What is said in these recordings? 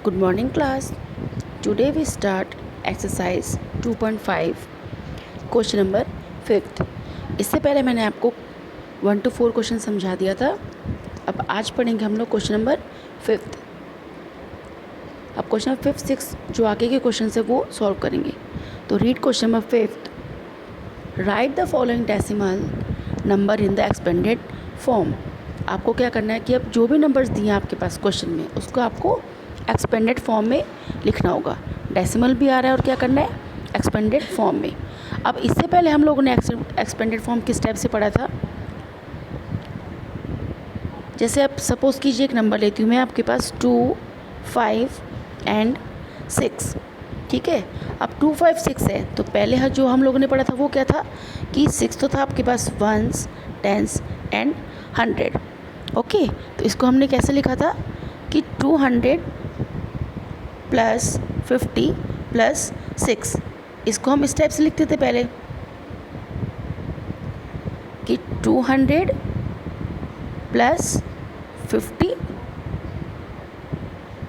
Good morning class. Today we start exercise 2.5 question number 5। इससे पहले मैंने आपको 1 to 4 क्वेश्चन समझा दिया था। अब आज पढ़ेंगे हम लोग क्वेश्चन नंबर 5। अब क्वेश्चन नंबर 5, 6 जो आगे के क्वेश्चन है वो सॉल्व करेंगे। तो read question number 5। Right the following decimal number in the expanded form. आपको क्या करना है कि अब जो भी नंबर्स दिए हैं आपके पास क्वेश्चन में उसको आपको एक्सपेंडेड फॉर्म में लिखना होगा। डेसिमल भी आ रहा है और क्या करना है, एक्सपेंडेड फॉर्म में। अब इससे पहले हम लोगों ने एक्सपेंडेड फॉर्म किस टाइप से पढ़ा था। जैसे अब सपोज़ कीजिए एक नंबर लेती हूँ मैं आपके पास 2, 5 एंड 6, ठीक है। अब 2, 5, 6 है तो पहले जो हम लोगों ने पढ़ा था वो क्या था कि 6 तो था आपके पास 1s, 10s एंड 100। ओके, तो इसको हमने कैसे लिखा था कि 200 प्लस 50 प्लस 6। इसको हम इस टाइप से लिखते थे पहले कि 200 प्लस 50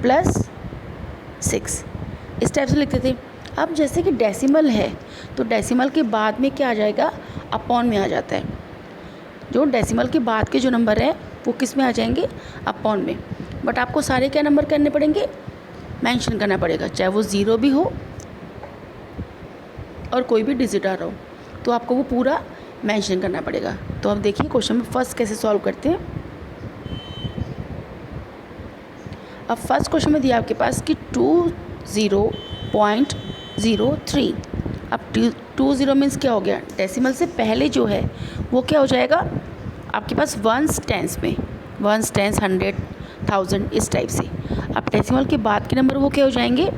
प्लस 6, इस टाइप से लिखते थे। अब जैसे कि डेसिमल है तो डेसिमल के बाद में क्या आ जाएगा, अपॉन में आ जाता है। जो डेसिमल के बाद के जो नंबर हैं वो किस में आ जाएंगे, अपॉन में। बट आपको सारे क्या नंबर करने पड़ेंगे, मेंशन करना पड़ेगा, चाहे वो 0 भी हो और कोई भी डिजिट आ रहा हो तो आपको वो पूरा मेंशन करना पड़ेगा। तो अब देखिए क्वेश्चन में फर्स्ट कैसे सॉल्व करते हैं। अब फर्स्ट क्वेश्चन में दिया आपके पास कि 20.03। अब 20 मीन्स क्या हो गया, डेसिमल से पहले जो है वो क्या हो जाएगा आपके पास वंस टेंस में, 1s, 10s, 100, 1000 इस टाइप से। अब डेसिमल के बाद के नंबर वो क्या हो जाएंगे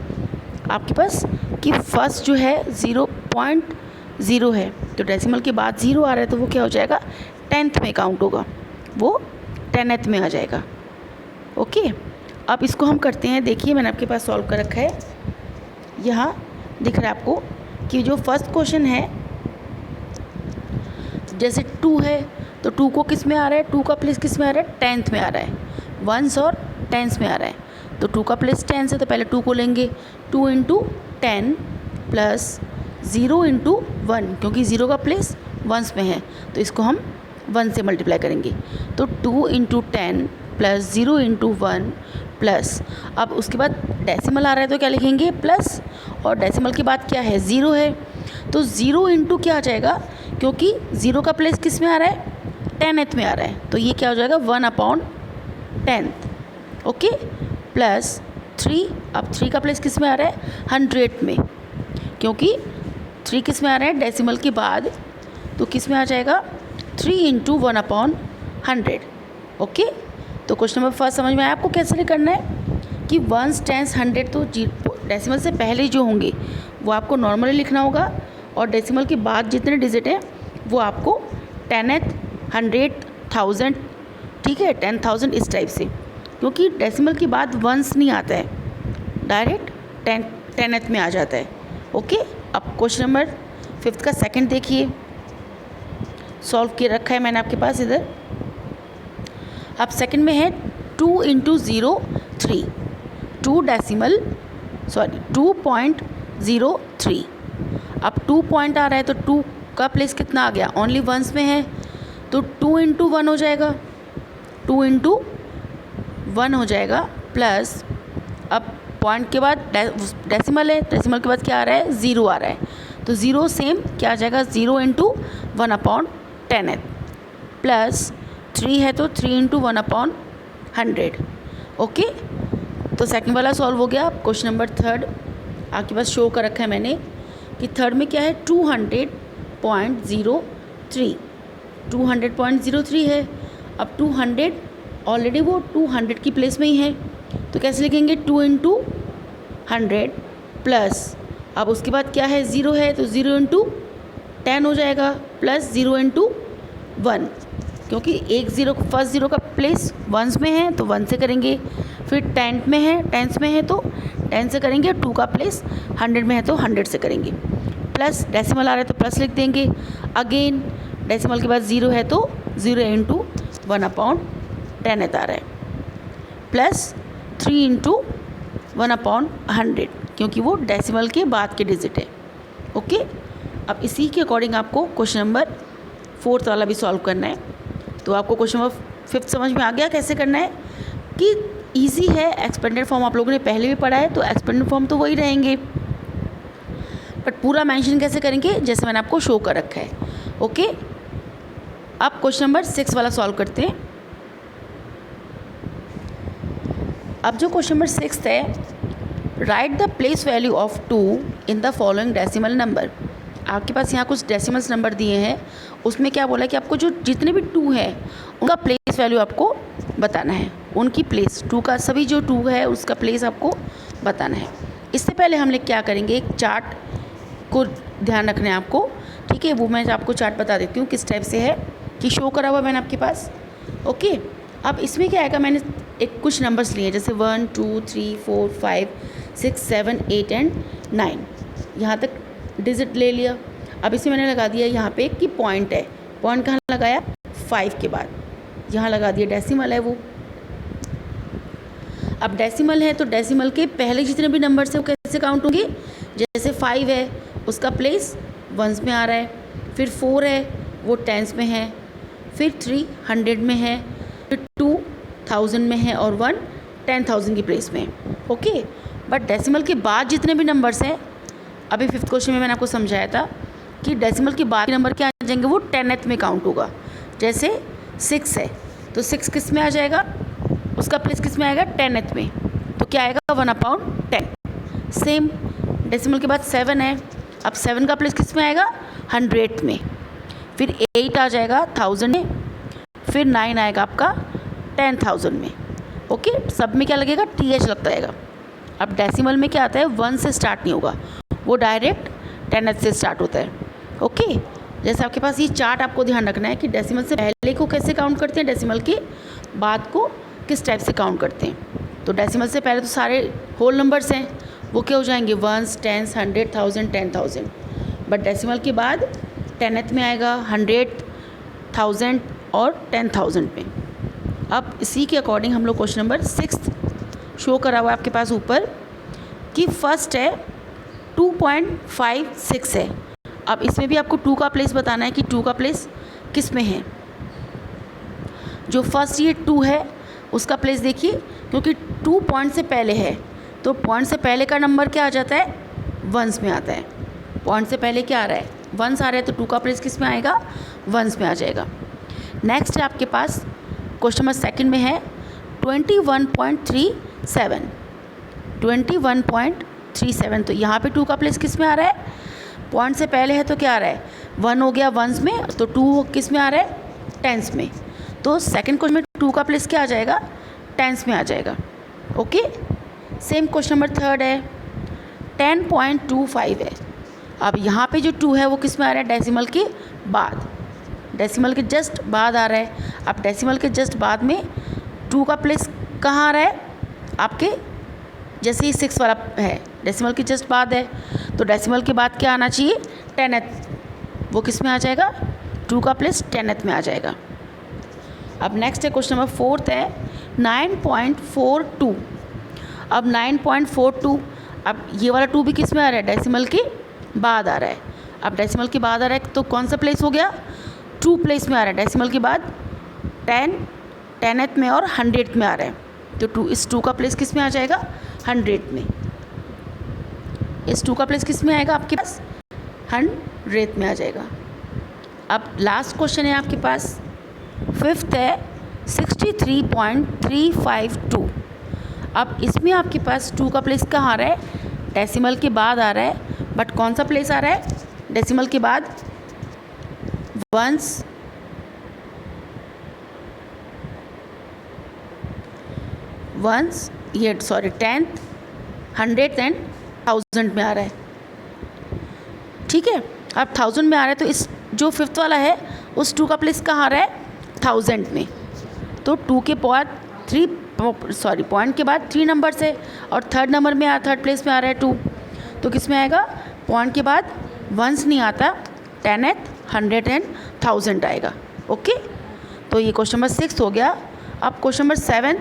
आपके पास कि फर्स्ट जो है 0.0 है तो डेसिमल के बाद 0 आ रहा है तो वो क्या हो जाएगा 10th में काउंट होगा, वो 10th में आ जाएगा। ओके, अब इसको हम करते हैं। देखिए मैंने आपके पास सॉल्व कर रखा है, यहाँ दिख रहा है आपको कि जो फर्स्ट क्वेश्चन है जैसे 2 है तो 2 को किस में आ रहा है, 2 का प्लेस किस में आ रहा है, 10th में आ रहा है, 1s और 10s में आ रहा है। तो 2 का प्लेस 10 है तो पहले 2 को लेंगे, 2 इंटू 10 प्लस 0 इंटू 1, क्योंकि 0 का प्लेस 1s में है तो इसको हम 1 से मल्टीप्लाई करेंगे। तो 2 इंटू 10 प्लस 0 इंटू 1 प्लस, अब उसके बाद डेसिमल आ रहा है तो क्या लिखेंगे प्लस, और डेसिमल के बाद क्या है 0 है तो 0 इंटू क्या आ जाएगा, क्योंकि 0 का प्लेस किस में आ रहा है 10th में आ रहा है तो ये क्या हो जाएगा 1/10। ओके, प्लस 3, अब 3 का प्लेस किस में आ रहा है 100 में, क्योंकि 3 किस में आ रहा है डेसिमल के बाद तो किस में आ जाएगा 3 इंटू 1/100। ओके, तो क्वेश्चन नंबर फर्स्ट समझ में आया आपको कैसे करना है कि 1s, 10s, 100 तो डेसिमल से पहले जो होंगे वो आपको नॉर्मली लिखना होगा और डेसिमल के बाद जितने डिजिट हैं वो आपको 10th, 100, 1000, ठीक है 10,000 इस टाइप से, क्योंकि डेसिमल के बाद 1s नहीं आता है, डायरेक्ट 10th में आ जाता है। ओके, अब क्वेश्चन नंबर 5 का सेकंड देखिए, सॉल्व किया रखा है मैंने आपके पास इधर। अब सेकंड में है 2 इंटू 0, 3, 2.03। अब 2 पॉइंट आ रहा है तो 2 का प्लेस कितना आ गया, ओनली 1s में है तो 2 इंटू 1 हो जाएगा, 2 इंटू 1 हो जाएगा प्लस, अब पॉइंट के बाद डेसिमल है, डेसिमल के बाद क्या आ रहा है 0 आ रहा है तो 0 सेम क्या आ जाएगा 0 इंटू 1/10th प्लस 3 है तो 3 इंटू 1/100। ओके, तो सेकंड वाला सॉल्व हो गया। क्वेश्चन नंबर थर्ड आपके पास शो कर रखा है मैंने कि थर्ड में क्या है 200.03, 200.03 है। अब 200 ऑलरेडी वो 200 की प्लेस में ही है तो कैसे लिखेंगे 2 इंटू 100 प्लस, अब उसके बाद क्या है 0 है तो 0 इंटू 10 हो जाएगा प्लस 0 इंटू 1, क्योंकि एक 0 फर्स्ट 0 का प्लेस 1s में है तो 1 से करेंगे, फिर 10th में है 10s में है तो 10 से करेंगे, 2 का प्लेस 100 में है तो 100 से करेंगे, प्लस डेसिमल आ रहा है तो प्लस लिख देंगे। अगेन डेसिमल के बाद 0 है तो 0 इंटू 1/10th आ रहा है प्लस 3 इंटू 1/100, क्योंकि वो डेसिमल के बाद के डिजिट है। ओके, अब इसी के अकॉर्डिंग आपको क्वेश्चन नंबर 4 वाला भी सॉल्व करना है। तो आपको क्वेश्चन नंबर 5 समझ में आ गया कैसे करना है, कि इजी है। एक्सपेंडेड फॉर्म आप लोगों ने पहले भी पढ़ा है, तो एक्सपेंडेड फॉर्म तो वही रहेंगे, बट पूरा मेंशन कैसे करेंगे जैसे मैंने आपको शो कर रखा है। ओके, अब क्वेश्चन नंबर 6 वाला सॉल्व करते हैं। अब जो क्वेश्चन नंबर 6 है, right the place value of 2 in the following decimal number. आपके पास यहाँ कुछ डेसिमल्स नंबर दिए हैं, उसमें क्या बोला है कि आपको जो जितने भी 2 है उनका प्लेस वैल्यू आपको बताना है। उनकी प्लेस 2 का, सभी जो 2 है उसका प्लेस आपको बताना है। इससे पहले हम लोग क्या करेंगे, एक चार्ट को ध्यान रखना है आपको, ठीक है। वो मैं आपको चार्ट बता देती हूँ किस टाइप से है, कि शो करा हुआ मैंने आपके पास। ओके, अब इसमें क्या आएगा, मैंने एक कुछ नंबर्स लिए जैसे 1 2 3 4 5 6 7 8 एंड 9, यहाँ तक डिजिट ले लिया। अब इसमें मैंने लगा दिया यहाँ पे कि पॉइंट है, पॉइंट कहाँ लगाया, 5 के बाद यहाँ लगा दिया, डेसिमल है वो। अब डेसिमल है तो डेसिमल के पहले जितने भी नंबर्स हैं वो कैसे काउंट होंगे, जैसे 5 है उसका प्लेस वंस में आ रहा है, फिर 4 है वो टेंस में है, फिर 3 100 में है, फिर 2 1000 में है, और 1 10,000 की प्लेस में। ओके, बट डेसिमल के बाद जितने भी नंबर्स हैं, अभी 5th क्वेश्चन में मैंने आपको समझाया था कि डेसिमल के बाद के नंबर क्या आ जाएंगे, वो 10th में काउंट होगा। जैसे 6 है तो 6 किस में आ जाएगा, उसका प्लेस किस में आएगा, 10th में, तो क्या आएगा 1/10। सेम डेसिमल के बाद 7 है, अब 7 का प्लेस किस में आएगा, 100 में, फिर 8 आ जाएगा 1000 में, फिर 9 आएगा आपका 10,000 में। ओके, सब में क्या लगेगा, TH लगता रहेगा। अब डेसिमल में क्या आता है, 1 से स्टार्ट नहीं होगा, वो डायरेक्ट 10th से स्टार्ट होता है। ओके, जैसे आपके पास ये चार्ट आपको ध्यान रखना है कि डेसिमल से पहले को कैसे काउंट करते हैं, डेसिमल के बाद को किस टाइप से काउंट करते हैं। तो डेसिमल से पहले तो सारे होल नंबर्स हैं, वो क्या हो जाएंगे, 1s 10s 100 1000 10,000, बट डेसिमल के बाद 10th में आएगा 100 1000 और 10,000 में। अब इसी के अकॉर्डिंग हम लोग क्वेश्चन नंबर 6 शो करा हुआ है आपके पास ऊपर, कि फर्स्ट है 2.56 है। अब इसमें भी आपको 2 का प्लेस बताना है कि 2 का प्लेस किस में है। जो फर्स्ट ये 2 है उसका प्लेस देखिए, क्योंकि 2 पॉइंट से पहले है तो पॉइंट से पहले का नंबर क्या आ जाता है, वंस में आता है। पॉइंट से पहले क्या आ रहा है, वंस आ रहा है, तो 2 का प्लेस किस में आएगा, वंस में आ जाएगा। नेक्स्ट है आपके पास क्वेश्चन नंबर 2 में है 21.37, 21.37, तो यहाँ पे 2 का प्लेस किस में आ रहा है, पॉइंट से पहले है तो क्या आ रहा है, 1 हो गया वंस में, तो 2 किस में आ रहा है, टेंस में, तो सेकंड क्वेश्चन में 2 का प्लेस क्या आ जाएगा, टेंस में आ जाएगा। ओके, सेम क्वेश्चन नंबर 3 है 10.25 है। अब यहाँ पे जो 2 है वो किस में आ रहा है, डेसिमल के बाद, डेसिमल के जस्ट बाद आ रहा है। अब डेसिमल के जस्ट बाद में 2 का प्लेस कहाँ आ रहा है आपके, जैसे ही 6 वाला है डेसिमल के जस्ट बाद है, तो डेसिमल के बाद क्या आना चाहिए, 10th, वो किस में आ जाएगा, 2 का प्लेस 10th में आ जाएगा। अब नेक्स्ट है क्वेश्चन नंबर 4 है 9.42। अब 9.42, अब ये वाला 2 भी किस में आ रहा है, डेसिमल के बाद आ रहा है। अब डेसिमल के बाद आ रहा है तो कौन सा प्लेस हो गया, 2 प्लेस में आ रहा है। डेसिमल के बाद 10th में और 100th में आ रहा है, तो इस 2 का प्लेस किस में आ जाएगा, 100 में। इस 2 का प्लेस किस में आएगा आपके पास, 100th में आ जाएगा। अब लास्ट क्वेश्चन है आपके पास 5th है 63.352। अब इसमें आपके पास 2 का प्लेस कहाँ आ रहा है, डेसिमल के बाद आ रहा है, बट कौन सा प्लेस आ रहा है, डेसिमल के बाद वंस, ये 10th 100th एंड 1000 में आ रहा है। ठीक है, अब 1000 में आ रहा है तो इस जो 5th वाला है उस 2 का प्लेस कहाँ आ रहा है, 1000 में। तो 2 के बाद पॉइंट के बाद 3 नंबर्स है और थर्ड नंबर में थर्ड प्लेस में आ रहा है 2, तो किस में आएगा, पॉइंट के बाद वंस नहीं आता, 10th 100 एंड 1000 आएगा। ओके, तो ये क्वेश्चन नंबर 6 हो गया। अब क्वेश्चन नंबर 7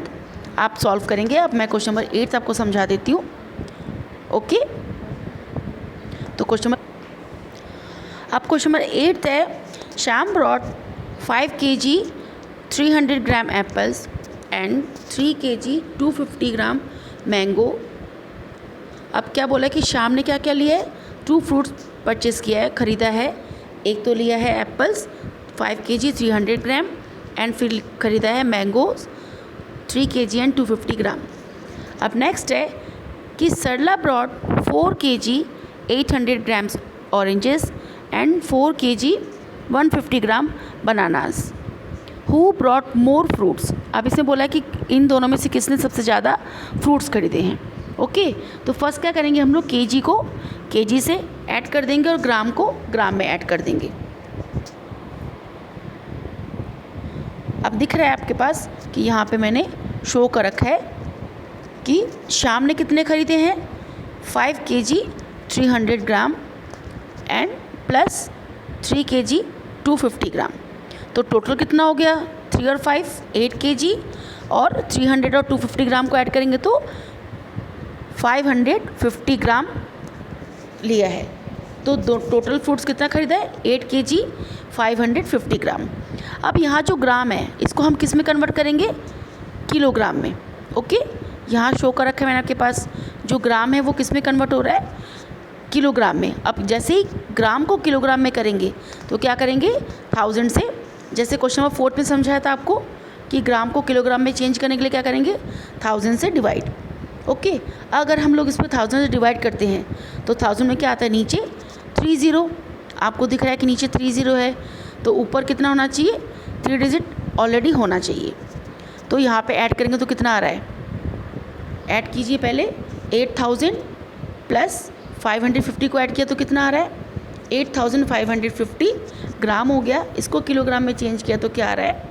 आप सॉल्व करेंगे। अब मैं क्वेश्चन नंबर 8 आपको समझा देती हूँ। ओके, तो क्वेश्चन नंबर 8 है, Shyam brought 5 kg 300 gram apples and 3 kg 250 gram mango. अब क्या बोला कि श्याम ने क्या क्या लिया है, 2 फ्रूट्स परचेस किया है, ख़रीदा है। एक तो लिया है एप्पल्स 5 kg 300 ग्राम एंड फिर ख़रीदा है मैंगोज 3 kg एंड 250 ग्राम। अब नेक्स्ट है कि Sarla brought 4 kg 800 grams oranges and 4 kg 150 gram bananas. Who brought more fruits. अब इसने बोला कि इन दोनों में से किसने सबसे ज़्यादा फ्रूट्स खरीदे हैं। ओके, तो फर्स्ट क्या करेंगे हम लोग, केजी को केजी से ऐड कर देंगे और ग्राम को ग्राम में ऐड कर देंगे। अब दिख रहा है आपके पास कि यहाँ पे मैंने शो कर रखा है कि श्याम ने कितने खरीदे हैं, 5 kg 300 gram and plus 3 kg 250 ग्राम। तो टोटल कितना हो गया, 3 और 5 8 kg और 300 और 250 ग्राम को ऐड करेंगे तो 550 ग्राम लिया है। तो टोटल फ्रूट्स कितना खरीदा है, 8 kg 550 ग्राम। अब यहाँ जो ग्राम है इसको हम किस में कन्वर्ट करेंगे, किलोग्राम में। ओके, यहाँ शो कर रखा है मैंने आपके पास, जो ग्राम है वो किस में कन्वर्ट हो रहा है, किलोग्राम में। अब जैसे ही ग्राम को किलोग्राम में करेंगे तो क्या करेंगे, 1000 से, जैसे क्वेश्चन नंबर 4 में समझाया था आपको कि ग्राम को किलोग्राम में चेंज करने के लिए क्या करेंगे, 1000 से डिवाइड। ओके, अगर हम लोग इसमें 1000 से डिवाइड करते हैं तो 1000 में क्या आता है, नीचे 30, आपको दिख रहा है कि नीचे 30 है, तो ऊपर कितना होना चाहिए, 3 डिजिट ऑलरेडी होना चाहिए। तो यहाँ पे ऐड करेंगे तो कितना आ रहा है, ऐड कीजिए पहले, 8000 प्लस 550 को ऐड किया तो कितना आ रहा है, 8550 ग्राम हो गया। इसको किलोग्राम में चेंज किया तो क्या आ रहा है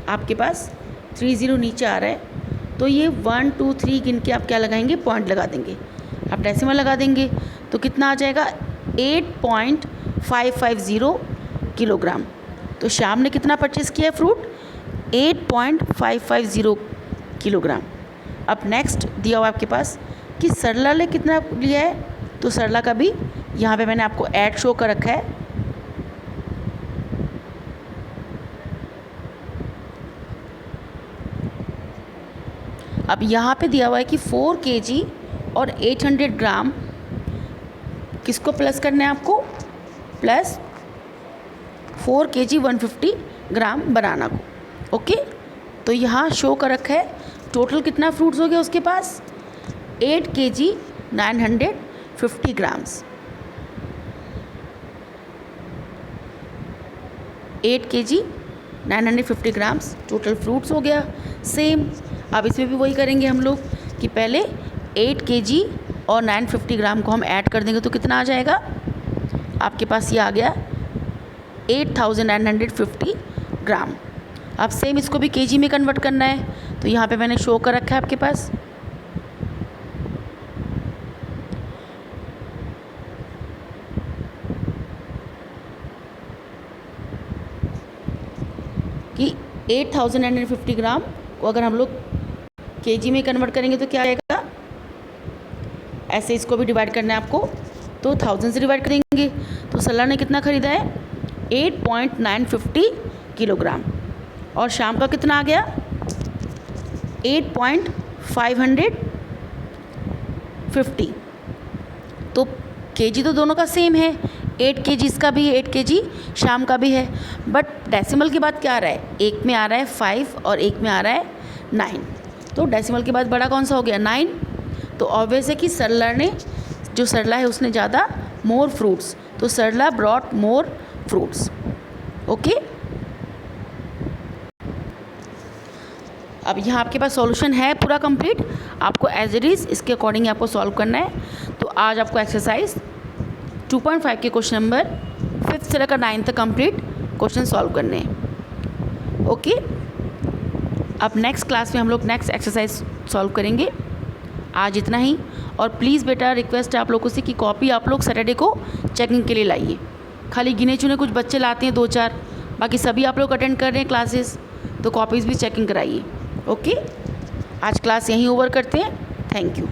आपके पास, 30 नीचे आ रहा है। तो ये 1 2 3 गिन के आप क्या लगाएंगे, पॉइंट लगा देंगे, आप डेसिमल लगा देंगे तो कितना आ जाएगा, 8.550 किलोग्राम। तो श्याम ने कितना परचेस किया है फ्रूट, 8.550 किलोग्राम। अब नेक्स्ट दिया हुआ आपके पास कि सरला ने कितना लिया है, तो सरला का भी यहाँ पे मैंने आपको ऐड शो कर रखा है। अब यहाँ पे दिया हुआ है कि 4 kg और 800 ग्राम किसको प्लस करना है आपको, प्लस 4 kg 150 ग्राम बनाना को। ओके, तो यहाँ शो कर रखा है टोटल कितना फ्रूट्स हो गया उसके पास, 8 kg 950 grams, 8 kg 950 grams total fruits हो गया। सेम अब इसमें भी वही करेंगे हम लोग कि पहले 8 kg और 950 ग्राम को हम ऐड कर देंगे तो कितना आ जाएगा आपके पास, ये आ गया 8950 ग्राम। अब सेम इसको भी केजी में कन्वर्ट करना है, तो यहाँ पे मैंने शो कर रखा है आपके पास कि 8950 ग्राम को अगर हम लोग केजी में कन्वर्ट करेंगे तो क्या आएगा, ऐसे इसको भी डिवाइड करना है आपको, तो 1000 से डिवाइड करेंगे। तो सरला ने कितना ख़रीदा है, 8.950 किलोग्राम, और श्याम का कितना आ गया, 8.550। तो केजी तो दोनों का सेम है, 8 kg इसका भी है, 8 kg श्याम का भी है, बट डेसिमल के बाद क्या आ रहा है, एक में आ रहा है 5 और एक में आ रहा है 9। तो डेसिमल के बाद बड़ा कौन सा हो गया, 9। तो ऑब्वियस है कि सरला ने, जो सरला है उसने ज़्यादा मोर फ्रूट्स, तो सरला ब्रॉट मोर फ्रूट्स। ओके, अब यहाँ आपके पास सॉल्यूशन है पूरा कंप्लीट, आपको एज इट इज़ इसके अकॉर्डिंग आपको सॉल्व करना है। तो आज आपको एक्सरसाइज 2.5 के क्वेश्चन नंबर 5th से लेकर 9th तक कंप्लीट क्वेश्चन सॉल्व करने हैं। ओके, अब नेक्स्ट क्लास में हम लोग नेक्स्ट एक्सरसाइज सॉल्व करेंगे। आज इतना ही, और प्लीज़ बेटा रिक्वेस्ट है आप लोगों से कि कॉपी आप लोग सैटरडे को चेकिंग के लिए लाइए। खाली गिने चुने कुछ बच्चे लाते हैं 2-4, बाकी सभी आप लोग अटेंड कर रहे हैं क्लासेस, तो कॉपीज़ भी चेकिंग कराइए। ओके, आज क्लास यहीं ओवर करते हैं। Thank you.